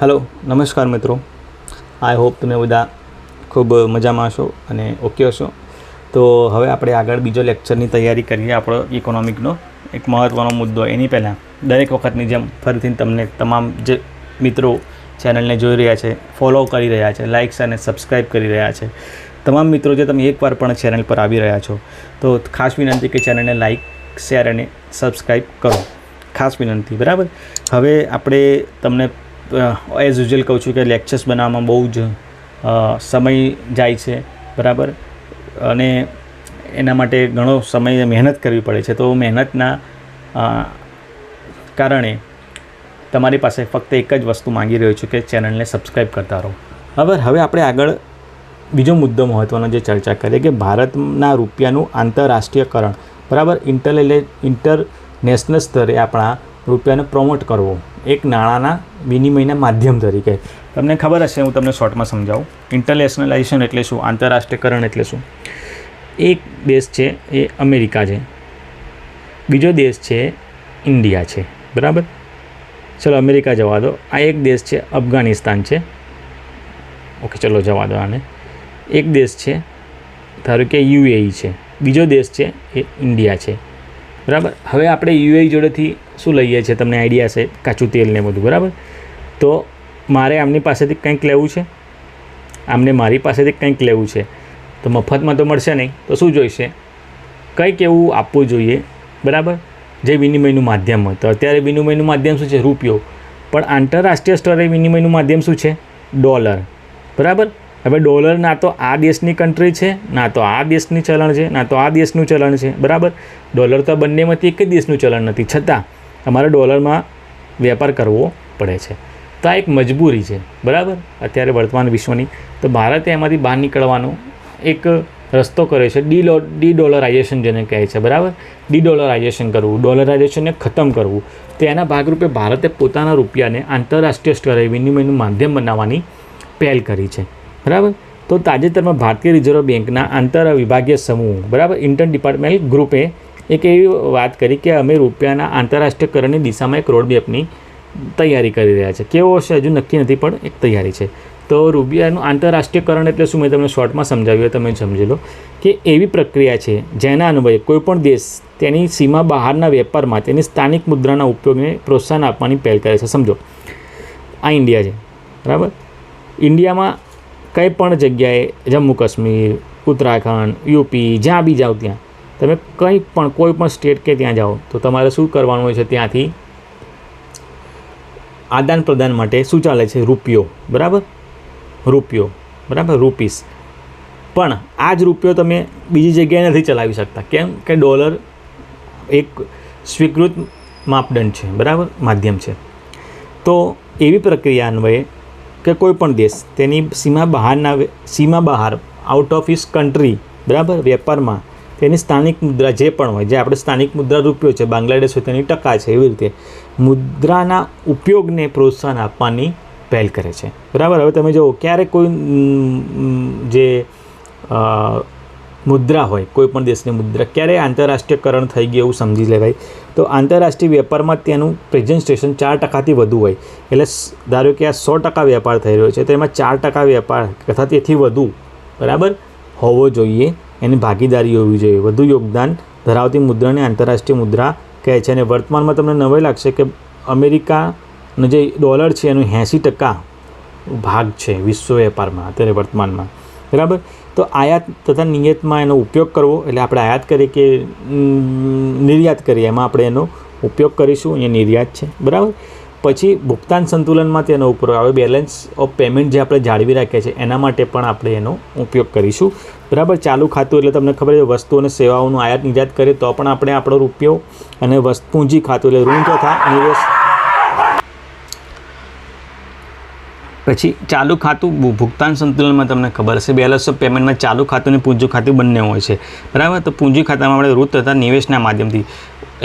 Hello नमस्कार मित्रों। I hope તમે બધા ખૂબ મજામાં છો અને ઓકે હશો। તો હવે આપણે આગળ બીજો લેક્ચરની તૈયારી કરીએ। આપણો ઇકોનોમિકનો એક મહત્ત્વનો મુદ્દો એની પહેલાં દરેક વખતની જેમ ફરીથી તમને તમામ જે મિત્રો ચેનલને જોઈ રહ્યા છે, ફોલો કરી રહ્યા છે, લાઇક્સ અને સબસ્ક્રાઈબ કરી રહ્યા છે, તમામ મિત્રો જે તમે એકવાર પણ ચેનલ પર આવી રહ્યા છો તો ખાસ વિનંતી કે ચેનલને લાઇક, શેર અને સબસ્ક્રાઈબ કરો, ખાસ વિનંતી। બરાબર। હવે આપણે તમને એઝ યુઝ્યુઅલ કહું છું કે લેક્ચર્સ બનાવવામાં બહુ જ સમય જાય છે, બરાબર, અને એના માટે ઘણો સમય મહેનત કરવી પડે છે। તો મહેનતના કારણે તમારી પાસે ફક્ત એક જ વસ્તુ માંગી રહ્યો છું કે ચેનલને સબસ્ક્રાઈબ કરતા રહો। હવે આપણે આગળ બીજો મુદ્દો મહત્ત્વનો જે ચર્ચા કરીએ કે ભારતના રૂપિયાનું આંતરરાષ્ટ્રીયકરણ, બરાબર, ઇન્ટરનેશનલ સ્તરે આપણા રૂપિયાને પ્રમોટ કરવો એક નાણાંના વિનિમયના માધ્યમ તરીકે। તમને ખબર હશે, હું તમને શોર્ટમાં સમજાવું। ઇન્ટરનેશનલાઇઝેશન એટલે શું, આંતરરાષ્ટ્રીયકરણ એટલે શું। એક દેશ છે એ અમેરિકા છે, બીજો દેશ છે ઇન્ડિયા છે, બરાબર। ચલો અમેરિકા જવા દો। આ એક દેશ છે અફઘાનિસ્તાન છે, ઓકે ચલો જવા દો આને। એક દેશ છે ધારો કે યુએઈ છે, બીજો દેશ છે એ ઇન્ડિયા છે, બરાબર। હવે આપણે યુએઈ જોડેથી શું લઈએ છીએ તમને આઈડિયા છે, કાચું તેલ ને બધું, બરાબર। તો મારે આમની પાસેથી કંઈક લેવું છે, આમને મારી પાસેથી કંઈક લેવું છે, તો મફતમાં તો મળશે નહીં, તો શું જોઈશે, કંઈક એવું આપવું જોઈએ, બરાબર, જે વિનિમયનું માધ્યમ હોય। તો અત્યારે વિનિમયનું માધ્યમ શું છે, રૂપિયો, પણ આંતરરાષ્ટ્રીય સ્તરે વિનિમયનું માધ્યમ શું છે, ડોલર, બરાબર। હવે ડોલર ના તો આ દેશની કન્ટ્રી છે, ના તો આ દેશની ચલણ છે, ના તો આ દેશનું ચલણ છે, બરાબર। ડોલર તો બંનેમાંથી એક જ દેશનું ચલણ નથી, છતાં અમારે ડોલરમાં વેપાર કરવો પડે છે। તો આ એક મજબૂરી છે, બરાબર, અત્યારે વર્તમાન વિશ્વની। તો ભારતે એમાંથી બહાર નીકળવાનો એક રસ્તો કર્યો છે, ડી-ડોલરાઇઝેશન જેને કહે છે, બરાબર। ડી-ડોલરાઇઝેશન કરવું, ડોલરાઇઝેશનને ખતમ કરવું। તો એના ભાગરૂપે ભારતે પોતાના રૂપિયાને આંતરરાષ્ટ્રીય સ્તરે વિનિમયનું માધ્યમ બનાવવાની પહેલ કરી છે, બરાબર। તો તાજેતરમાં ભારતીય રિઝર્વ બેંકના આંતર વિભાગીય સમૂહ, બરાબર, ઇન્ટર ડિપાર્ટમેન્ટ ગ્રુપે એક એવી વાત કરી કે અમે રૂપિયાના આંતરરાષ્ટ્રીયકરણની દિશામાં એક રોડમેપની તૈયારી કરી રહ્યા છે। કેવો હશે હજુ નક્કી નથી, પણ એક તૈયારી છે। તો રૂપિયાનું આંતરરાષ્ટ્રીયકરણ એટલે શું, મેં તમને શોર્ટમાં સમજાવ્યું, તમે સમજી લો કે એવી પ્રક્રિયા છે જેના અન્વયે કોઈપણ દેશ તેની સીમા બહારના વેપારમાં તેની સ્થાનિક મુદ્રાના ઉપયોગને પ્રોત્સાહન આપવાની પહેલ કરે છે। સમજો આ ઇન્ડિયા છે, બરાબર। ઇન્ડિયામાં કંઈ પણ જગ્યાએ જમ્મુ કાશ્મીર, ઉત્તરાખંડ, યુપી, જ્યાં બી જાઓ ત્યાં તમે કંઈ પણ કોઈ પણ સ્ટેટ કે ત્યાં જાઓ તો તમારે શું કરવાનું હોય છે, ત્યાંથી આદાન પ્રદાન માટે શું ચાલે છે, રૂપિયો, બરાબર, રૂપિયો, બરાબર, રૂપીસ। પણ આ જ રૂપિયો તમે બીજી જગ્યાએ નથી ચલાવી શકતા, કેમ કે ડોલર એક સ્વીકૃત માપદંડ છે, બરાબર, માધ્યમ છે। તો એવી પ્રક્રિયા અન્વયે કે કોઈ પણ દેશ તેની સીમા બહાર આઉટ ઓફ હિસ કન્ટ્રી, બરાબર, વેપારમાં તેની સ્થાનિક મુદ્રા જે પણ હોય, જે આપણે સ્થાનિક મુદ્રા રૂપિયો છે, બાંગ્લાદેશ હોય તેની ટકા છે, એવી રીતે મુદ્રાના ઉપયોગને પ્રોત્સાહન આપવાની પહેલ કરે છે, બરાબર। હવે તમે જુઓ ક્યારેક કોઈ જે મુદ્રા હોય, કોઈ પણ દેશની મુદ્રા ક્યારેય આંતરરાષ્ટ્રીયકરણ થઈ ગયું એવું સમજી લેવાય। તો આંતરરાષ્ટ્રીય વેપારમાં તેનું પ્રેઝન્ટેશન 4%થી વધુ હોય, એટલે ધારો કે આ 100% વેપાર થઈ રહ્યો છે તો એમાં 4% વેપાર તથા તેથી વધુ, બરાબર, હોવો જોઈએ, એની ભાગીદારી હોવી જોઈએ। વધુ યોગદાન ધરાવતી મુદ્રાને આંતરરાષ્ટ્રીય મુદ્રા કહે છે। અને વર્તમાનમાં તમને નવાઈ લાગશે કે અમેરિકાનો જે ડોલર છે એનું 80% ભાગ છે વિશ્વ વેપારમાં અત્યારે વર્તમાનમાં, બરાબર। તો આયાત તથા નિયતમાં એનો ઉપયોગ કરવો, એટલે આપણે આયાત કરીએ કે નિર્યાત કરીએ એમાં આપણે એનો ઉપયોગ કરીશું, અહીંયા નિર્યાત છે, બરાબર। પછી ભુગતાન સંતુલનમાં તેનો ઉપયોગ આવે, બેલેન્સ ઓફ પેમેન્ટ જે આપણે જાળવી રાખીએ છીએ એના માટે પણ આપણે એનો ઉપયોગ કરીશું, બરાબર। ચાલુ ખાતું એટલે તમને ખબર છે વસ્તુ અને સેવાઓનું આયાત નિર્યાત કરીએ તો પણ આપણે આપણો રૂપિયો, અને પૂંજી ખાતું એટલે ઋણ તથા નિવેશ, પછી ચાલુ ખાતું ભુગતાન સંતુલનમાં તમને ખબર હશે બેલેન્સ ઓફ પેમેન્ટમાં ચાલુ ખાતું અને પૂંજી ખાતું બંને હોય છે, બરાબર। તો પૂંજી ખાતામાં આપણે ઋણ તથા નિવેશના માધ્યમથી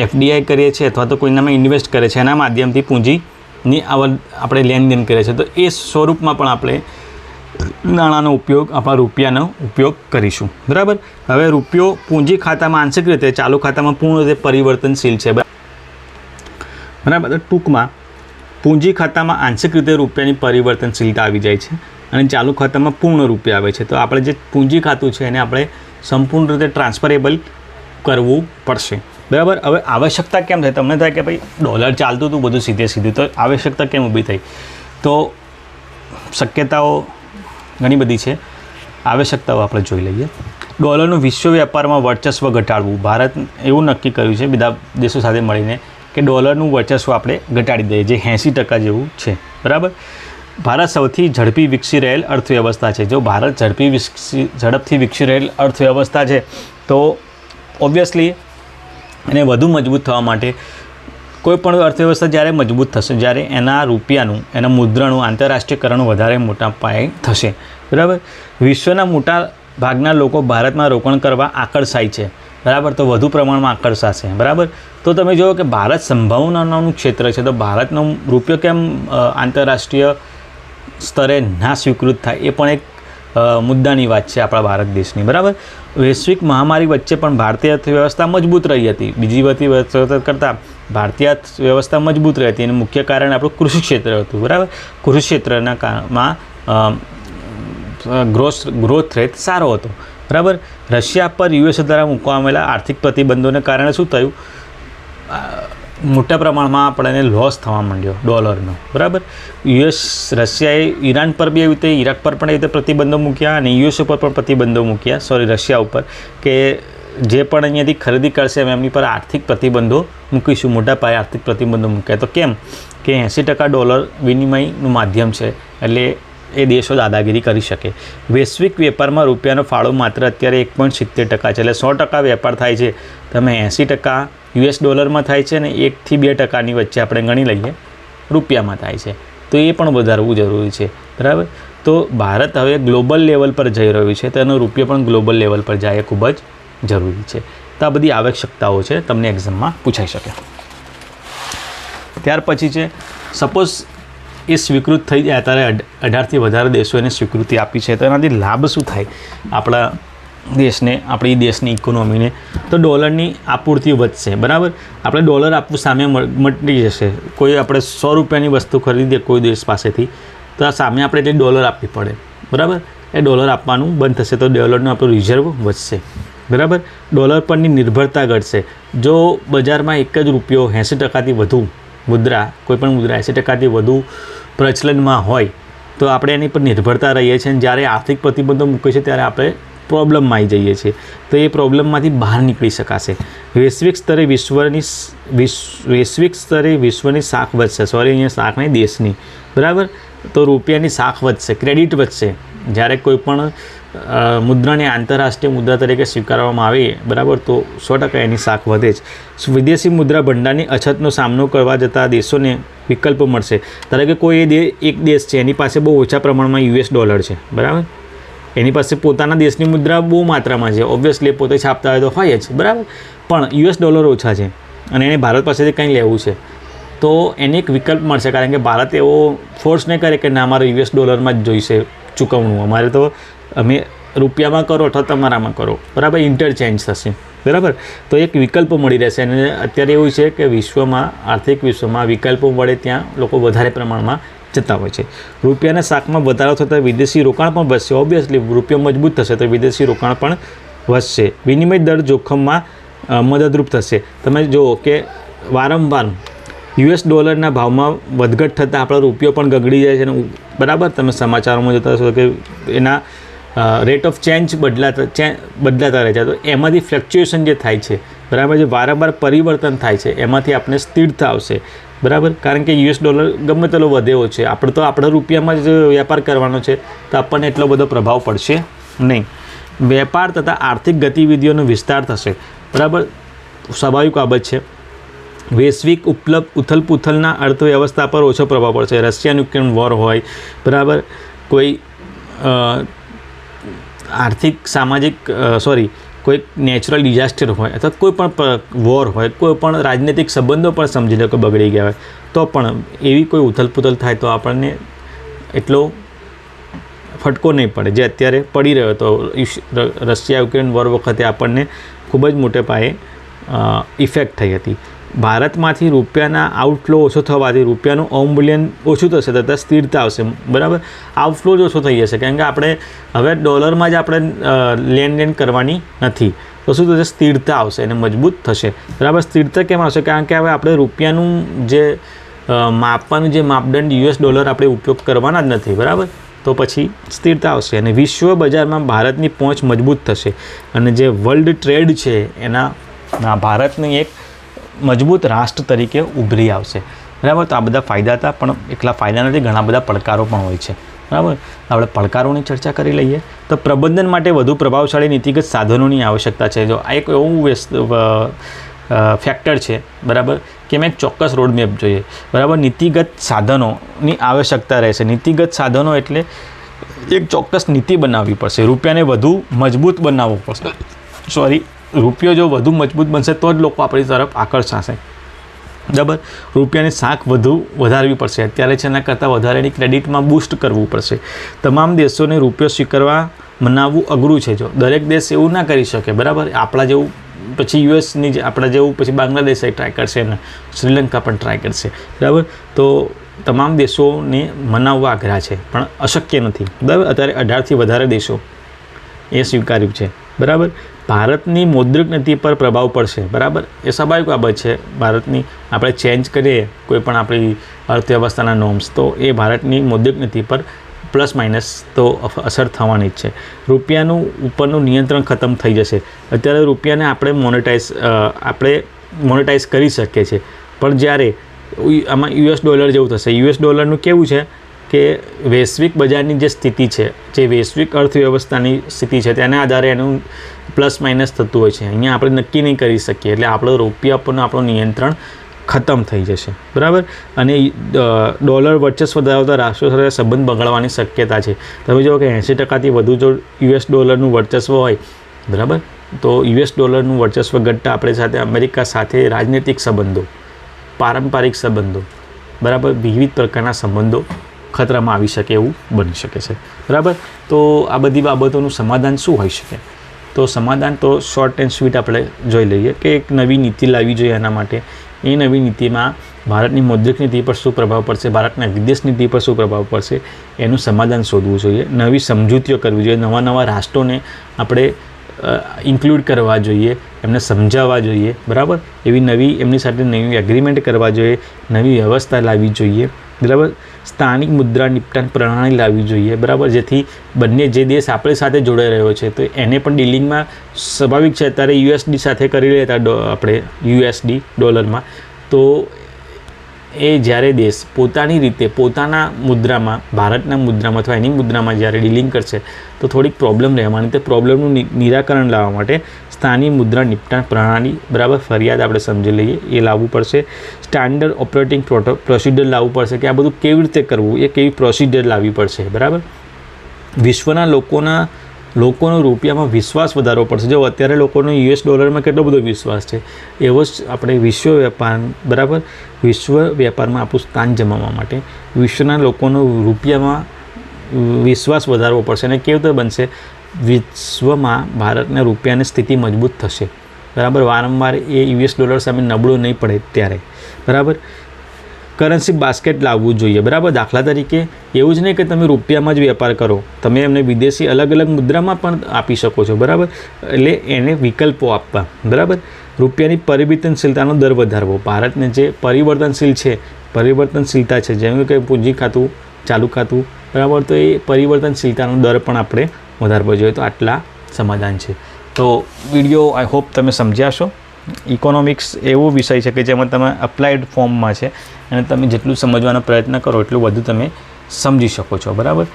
એફડીઆઈ કરીએ છીએ અથવા તો કોઈનામાં ઇન્વેસ્ટ કરે છે એના માધ્યમથી પૂંજીની આપણે લેનદેન કરીએ છીએ, તો એ સ્વરૂપમાં પણ આપણે નાણાંનો ઉપયોગ, આપણા રૂપિયાનો ઉપયોગ કરીશું, બરાબર। હવે રૂપિયો પૂંજી ખાતામાં આંશિક રીતે, ચાલુ ખાતામાં પૂર્ણ રીતે પરિવર્તનશીલ છે, બરાબર। ટૂંકમાં પૂંજી ખાતામાં આંશિક રીતે રૂપિયાની પરિવર્તનશીલતા આવી જાય છે અને ચાલુ ખાતામાં પૂર્ણ રૂપિયા આવે છે. તો આપણે જે પૂંજી ખાતું છે એને આપણે સંપૂર્ણ રીતે ટ્રાન્સફરેબલ કરવું પડશે. બરાબર. હવે આવશ્યકતા કેમ થાય? તમને થાય કે ભાઈ ડોલર ચાલતું હતું બધું સીધું, તો આવશ્યકતા કેમ ઊભી થઈ? તો શક્યતાઓ ઘણી બધી છે. આવશ્યકતાઓ આપણે જોઈ લઈએ. ડોલરનું વિશ્વ વેપારમાં વર્ચસ્વ ઘટાડવું. ભારત એવું નક્કી કર્યું છે બધા દેશો સાથે મળીને કે ડોલરનું વર્ચસ્વ આપણે ઘટાડી દઈએ, જે 80% જેવું છે. બરાબર. ભારત સૌથી ઝડપી વિકસી રહેલ અર્થવ્યવસ્થા છે. જો ભારત ઝડપથી વિકસી રહેલ અર્થવ્યવસ્થા છે તો ઓબ્વિયસલી એને વધુ મજબૂત થવા માટે કોઈ પણ અર્થવ્યવસ્થા જ્યારે મજબૂત થશે, જ્યારે એના રૂપિયાનું, એના મુદ્રાનું આંતરરાષ્ટ્રીયકરણ વધારે મોટા પાયે થશે. બરાબર. વિશ્વના મોટા ભાગના લોકો ભારતમાં રોકાણ કરવા આકર્ષાય છે. બરાબર. તો વધુ પ્રમાણમાં આકર્ષાશે. બરાબર. તો તમે જુઓ કે ભારત સંભાવનાનું ક્ષેત્ર છે, તો ભારતનો રૂપિયો કેમ આંતરરાષ્ટ્રીય સ્તરે ના સ્વીકૃત થાય એ પણ એક મુદ્દાની વાત છે આપણા ભારત દેશની. બરાબર. વૈશ્વિક મહામારી વચ્ચે પણ ભારતીય અર્થવ્યવસ્થા મજબૂત રહી હતી. બીજી બધી અર્થવ્યવસ્થા કરતાં ભારતીય અર્થવ્યવસ્થા મજબૂત રહી હતી. એનું મુખ્ય કારણ આપણું કૃષિ ક્ષેત્ર હતું. બરાબર. કૃષિ ક્ષેત્રના કારણમાં ગ્રોથ રેટ સારો હતો. બરાબર. રશિયા પર યુએસ દ્વારા મૂકવામાં આવેલા આર્થિક પ્રતિબંધોને કારણે શું થયું? મોટા પ્રમાણમાં આપણને લોસ થવા માંડ્યો ડોલરનો. બરાબર. રશિયાએ ઈરાન પર બી એવી રીતે, ઈરાક પર પણ એવી રીતે પ્રતિબંધો મૂક્યા અને યુએસ ઉપર પણ પ્રતિબંધો મૂક્યા, રશિયા ઉપર, કે જે પણ અહીંયાથી ખરીદી કરશે એમની પર આર્થિક પ્રતિબંધો મૂકીશું. મોટા પાયે આર્થિક પ્રતિબંધો મૂક્યા. તો કેમ કે 80% ડોલર વિનિમયનું માધ્યમ છે, એટલે એ દેશો દાદાગીરી કરી શકે. વૈશ્વિક વેપારમાં રૂપિયાનો ફાળો માત્ર અત્યારે 1.70% છે. એટલે 100% વેપાર થાય છે, તમે 80% યુએસ ડોલરમાં થાય છે ને 1 થી 2%ની વચ્ચે આપણે ગણી લઈએ રૂપિયામાં થાય છે. તો એ પણ વધારવું જરૂરી છે. બરાબર. તો ભારત હવે ગ્લોબલ લેવલ પર જઈ રહ્યું છે, તો એનો રૂપિયો પણ ગ્લોબલ લેવલ પર જાય એ ખૂબ જ જરૂરી છે. તો આ બધી આવશ્યકતાઓ છે, તમને એક્ઝામમાં પૂછાઈ શકે. ત્યાર પછી છે સપોઝ એ સ્વીકૃત થઈ જાય, ત્યારે 18થી વધારે દેશો એને સ્વીકૃતિ આપી છે, તો એનાથી લાભ શું થાય આપણા દેશને, આપણી દેશની ઇકોનોમીને? તો ડોલરની આપૂર્તિ વધશે. બરાબર. આપણે ડોલર આપવું સામે મટી જશે. કોઈ આપણે 100 રૂપિયાની વસ્તુ ખરીદીએ કોઈ દેશ પાસેથી, તો આ સામે આપણે તે ડોલર આપવી પડે. બરાબર. એ ડોલર આપવાનું બંધ થશે, તો ડોલરનું આપણું રિઝર્વ વધશે. બરાબર. ડોલર પરની નિર્ભરતા ઘટશે. જો બજારમાં એક જ રૂપિયો 80%થી વધુ મુદ્રા, કોઈપણ મુદ્રા 80%થી વધુ પ્રચલનમાં હોય તો આપણે એની પર નિર્ભરતા રહીએ છીએ, અને જ્યારે આર્થિક પ્રતિબંધો મૂકે છે ત્યારે આપણે પ્રોબ્લેમમાં આવી જઈએ છીએ. તો એ પ્રોબ્લેમમાંથી બહાર નીકળી શકાશે. વૈશ્વિક સ્તરે વિશ્વની શાખ વધશે. અહીંયા શાખ નહીં, દેશની. બરાબર. તો રૂપિયાની શાખ વધશે, ક્રેડિટ વધશે. જ્યારે કોઈ પણ મુદ્રાને આંતરરાષ્ટ્રીય મુદ્રા તરીકે સ્વીકારવામાં આવે, બરાબર, તો 100% એની શાખ વધે જ. વિદેશી મુદ્રા ભંડારની અછતનો સામનો કરવા જતા દેશોને વિકલ્પો મળશે. ધારો કે કોઈ એક દેશ છે, એની પાસે બહુ ઓછા પ્રમાણમાં યુએસ ડોલર છે. બરાબર. એની પાસે પોતાના દેશની મુદ્રા બહુ માત્રામાં છે, ઓબ્વિયસલી પોતે છાપતા હોય તો હોય જ. બરાબર. પણ યુએસ ડોલર ઓછા છે અને એને ભારત પાસેથી કંઈ લેવું છે, તો એને એક વિકલ્પ મળશે. કારણ કે ભારત એવો ફોર્સ નહીં કરે કે ના, અમારે યુએસ ડોલરમાં જ જોઈશે ચૂકવણું, અમારે તો અમે રૂપિયામાં કરો અથવા તમારામાં કરો. બરાબર. ઇન્ટરચેન્જ થશે. બરાબર. તો એક વિકલ્પો મળી રહેશે. અને અત્યારે એવું છે કે વિશ્વમાં, આર્થિક વિશ્વમાં વિકલ્પો મળે ત્યાં લોકો વધારે પ્રમાણમાં જતા હોય છે. રૂપિયાના શાખમાં વધારો થતાં વિદેશી રોકાણ પણ વધશે. ઓબ્વિયસલી રૂપિયો મજબૂત થશે તો વિદેશી રોકાણ પણ વધશે. વિનિમય દર જોખમમાં મદદરૂપ થશે. તમે જુઓ કે વારંવાર યુએસ ડોલરના ભાવમાં વધઘટ થતાં આપણો રૂપિયો પણ ગગડી જાય છે. બરાબર. તમે સમાચારોમાં જોતા હશો કે એના રેટ ઓફ ચેન્જ બદલાતા રહે છે. તો એમાંથી ફ્લક્ચ્યુએશન જે થાય છે, બરાબર, જે વારંવાર પરિવર્તન થાય છે, એમાંથી આપણે સ્થિરતા આવશે. બરાબર. કારણ કે યુએસ ડોલર ગમે તેટલો વધેવો છે, આપણે તો આપણા રૂપિયામાં જ વેપાર કરવાનો છે, તો આપણને એટલો બધો પ્રભાવ પડશે નહીં. વેપાર તથા આર્થિક ગતિવિધિઓનો વિસ્તાર થશે. બરાબર. સ્વાભાવિક બાબત છે. વૈશ્વિક ઉથલપુથલના અર્થવ્યવસ્થા પર ઓછો પ્રભાવ પડશે. રશિયા યુક્રેન વોર હોય, બરાબર, કોઈ આર્થિક સામાજિક કોઈ નેચરલ ડિઝાસ્ટર હોય, અથવા કોઈ પણ વોર હોય, કોઈ પણ રાજનૈતિક સંબંધો પણ સમજી લો કે બગડી ગયા હોય, તો પણ એવી કોઈ ઉથલપુથલ થાય તો આપણને એટલો ફટકો નહીં પડે જે અત્યારે પડી રહ્યો હતો. રશિયા યુક્રેન વોર વખતે આપણને ખૂબ જ મોટે પાયે ઇફેક્ટ થઈ હતી. ભારતમાંથી રૂપિયાના આઉટફ્લો ઓછો થવાથી રૂપિયાનું અવમૂલ્યન ઓછું થશે તથા સ્થિરતા આવશે, બરાબર. આઉટફ્લો જ ઓછો થઈ જશે કારણ કે આપણે હવે ડોલરમાં જ આપણે લેનદેન કરવાની નથી, તો શું થશે, સ્થિરતા આવશે અને મજબૂત થશે, બરાબર. સ્થિરતા કેમ આવશે, કારણ કે હવે આપણે રૂપિયાનું જે માપવાનું જે માપદંડ US ડોલર આપણે ઉપયોગ કરવાના જ નથી, બરાબર. તો પછી સ્થિરતા આવશે અને વિશ્વ બજારમાં ભારતની પહોંચ મજબૂત થશે અને જે વર્લ્ડ ટ્રેડ છે એના ભારતની એક મજબૂત રાષ્ટ્ર તરીકે ઉભરી આવશે, બરાબર. તો આ બધા ફાયદા હતા, પણ એકલા ફાયદા નથી, ઘણા બધા પડકારો પણ હોય છે, બરાબર. આપણે પડકારોની ચર્ચા કરી લઈએ. તો પ્રબંધન માટે વધુ પ્રભાવશાળી નીતિગત સાધનોની આવશ્યકતા છે. જો આ એક એવું ફેક્ટર છે, બરાબર, કે મેં એક ચોક્કસ રોડમેપ જોઈએ, બરાબર. નીતિગત સાધનોની આવશ્યકતા રહેશે. નીતિગત સાધનો એટલે એક ચોક્કસ નીતિ બનાવવી પડશે. રૂપિયાને વધુ મજબૂત બનાવવો પડશે. રૂપિયો જો વધુ મજબૂત બનશે તો જ લોકો આપણી તરફ આકર્ષાશે, બરાબર. રૂપિયાની શાખ વધારવી પડશે. અત્યારે છે એના કરતાં વધારેની ક્રેડિટમાં બૂસ્ટ કરવું પડશે. તમામ દેશોને રૂપિયો સ્વીકારવા મનાવવું અઘરું છે. જો દરેક દેશ એવું ના કરી શકે, બરાબર. આપણા જેવું પછી યુએસની આપણા જેવું પછી બાંગ્લાદેશ ટ્રાય કરશે અને શ્રીલંકા પણ ટ્રાય કરશે, બરાબર. તો તમામ દેશોને મનાવવા આગ્રહ છે પણ અશક્ય નથી, બરાબર. અત્યારે 18થી વધારે દેશો એ સ્વીકાર્યું છે, બરાબર. ભારતની મૌદ્રિક નીતિ પર પ્રભાવ પડશે, બરાબર. એ સ્વાભાવિક બાબત છે. ભારતની આપણે ચેન્જ કરીએ કોઈ પણ આપણી અર્થવ્યવસ્થાના નોર્મ્સ, તો એ ભારતની મૌદ્રિક નીતિ પર પ્લસ માઇનસ તો અસર થવાની જ છે. રૂપિયાનું ઉપરનું નિયંત્રણ ખતમ થઈ જશે. અત્યારે રૂપિયાને આપણે મોનેટાઇઝ કરી શકીએ છીએ, પણ જ્યારે આમાં US ડોલર જેવું થશે. US ડોલરનું કેવું છે કે વૈશ્વિક બજારની જે સ્થિતિ છે, જે વૈશ્વિક અર્થવ્યવસ્થાની સ્થિતિ છે તેના આધારે એનું પ્લસ માઇનસ થતું હોય છે. અહીંયા આપણે નક્કી નહીં કરી શકીએ, એટલે આપણો રૂપિયા પરનું આપણું નિયંત્રણ ખતમ થઈ જશે, બરાબર. અને ડોલર વર્ચસ્વ ધરાવતા રાષ્ટ્રો સાથે સંબંધ બગાડવાની શક્યતા છે. તમે જુઓ કે 80%થી વધુ જો US ડોલરનું વર્ચસ્વ હોય, બરાબર, તો US ડોલરનું વર્ચસ્વ ઘટતા આપણે સાથે અમેરિકા સાથે રાજનૈતિક સંબંધો, પારંપરિક સંબંધો, બરાબર, વિવિધ પ્રકારના સંબંધો ખતરામાં આવી શકે એવું બની શકે છે, બરાબર. તો આ બધી બાબતોનું સમાધાન શું હોઈ શકે? તો સમાધાન તો શોર્ટ એન્ડ સ્વીટ આપણે જોઈ લઈએ કે એક નવી નીતિ લાવવી જોઈએ. એના માટે એ નવી નીતિમાં ભારતની મૌદ્રિક નીતિ પર શું પ્રભાવ પડશે, ભારતના વિદેશ નીતિ પર શું પ્રભાવ પડશે, એનું સમાધાન શોધવું જોઈએ. નવી સમજૂતીઓ કરવી જોઈએ. નવા રાષ્ટ્રોને આપણે ઇન્ક્લુડ કરવા જોઈએ, એમને સમજાવવા જોઈએ, બરાબર. એવી નવી એમની સાથે નવી એગ્રીમેન્ટ કરવા જોઈએ, નવી વ્યવસ્થા લાવવી જોઈએ, બરાબર. સ્થાનિક મુદ્રા નિપટાન પ્રણાલી લાવવી જોઈએ, બરાબર. જેથી બંને જે દેશ આપણી સાથે જોડાઈ રહ્યો છે તો એને પણ ડીલિંગમાં સ્વાભાવિક છે. અત્યારે USD સાથે કરી લેતા આપણે USD ડોલરમાં, તો એ જ્યારે દેશ પોતાની રીતે પોતાના મુદ્રામાં, ભારતના મુદ્રામાં અથવા એની મુદ્રામાં જ્યારે ડીલિંગ કરશે તો થોડીક પ્રોબ્લેમ રહેવાની. તે પ્રોબ્લેમનું નિરાકરણ લાવવા માટે સ્થાનિક મુદ્રા નિપટાન પ્રણાલી, બરાબર, ફરિયાદ આપણે સમજી લઈએ, એ લાવવું પડશે. સ્ટાન્ડર્ડ ઓપરેટિંગ પ્રોસિજર લાવવું પડશે કે આ બધું કેવી રીતે કરવું, એ કેવી પ્રોસિજર લાવવી પડશે, બરાબર. વિશ્વના લોકોનો રૂપિયામાં વિશ્વાસ વધારવો પડશે. જો અત્યારે લોકોનો US ડોલરમાં કેટલો બધો વિશ્વાસ છે, એવો જ આપણે વિશ્વ વેપાર, બરાબર, વિશ્વ વેપારમાં આપણું સ્થાન જમાવવા માટે વિશ્વના લોકોનો રૂપિયામાં વિશ્વાસ વધારવો પડશે. અને કેવી રીતે બનશે? વિશ્વમાં ભારતના રૂપિયાની સ્થિતિ મજબૂત થશે, બરાબર. વારંવાર એ US ડોલર સામે નબળો નહીં પડે ત્યારે, બરાબર. કરન્સી બાસ્કેટ લાવવું જોઈએ, બરાબર. દાખલા તરીકે એવું જ નહીં કે તમે રૂપિયામાં જ વેપાર કરો, તમે એમને વિદેશી અલગ અલગ મુદ્રામાં પણ આપી શકો છો, બરાબર. એટલે એને વિકલ્પો આપવા, બરાબર. રૂપિયાની પરિવર્તનશીલતાનો દર વધારવો. ભારતને જે પરિવર્તનશીલતા છે, જેમ કે પૂંજી ખાતું, ચાલુ ખાતું, બરાબર, તો એ પરિવર્તનશીલતાનો દર પણ આપણે વધારવો જોઈએ. તો આટલા સમાધાન છે. તો વિડીયો આઈ હોપ તમે સમજ્યા છો. ઇકોનોમિક્સ એવો વિષય છે કે જેમાં તમે અપ્લાઇડ ફોર્મમાં છે અને તમે જેટલું સમજવાનો પ્રયત્ન કરો એટલું વધુ તમે સમજી શકો છો, બરાબર.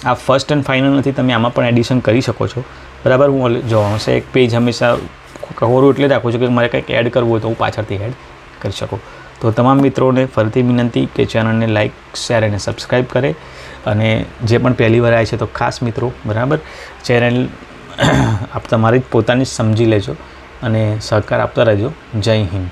આ ફર્સ્ટ એન્ડ ફાઇનલ નથી, તમે આમાં પણ એડિશન કરી શકો છો, બરાબર. હું જોવાનું છે એક પેજ હંમેશા ખોરું એટલે રાખું છું કે મારે કંઈક એડ કરવું હોય તો હું પાછળથી એડ કરી શકું. તો તમામ મિત્રોને ફરીથી વિનંતી કે ચેનલને લાઇક, શેર અને સબસ્ક્રાઈબ કરે, અને જે પણ પહેલી વાર આવ્યા છે તો ખાસ મિત્રો, બરાબર, ચેનલ આપ તમારી પોતાની સમજી લેજો અને સહકાર આપતા રહેજો. જય હિન્દ.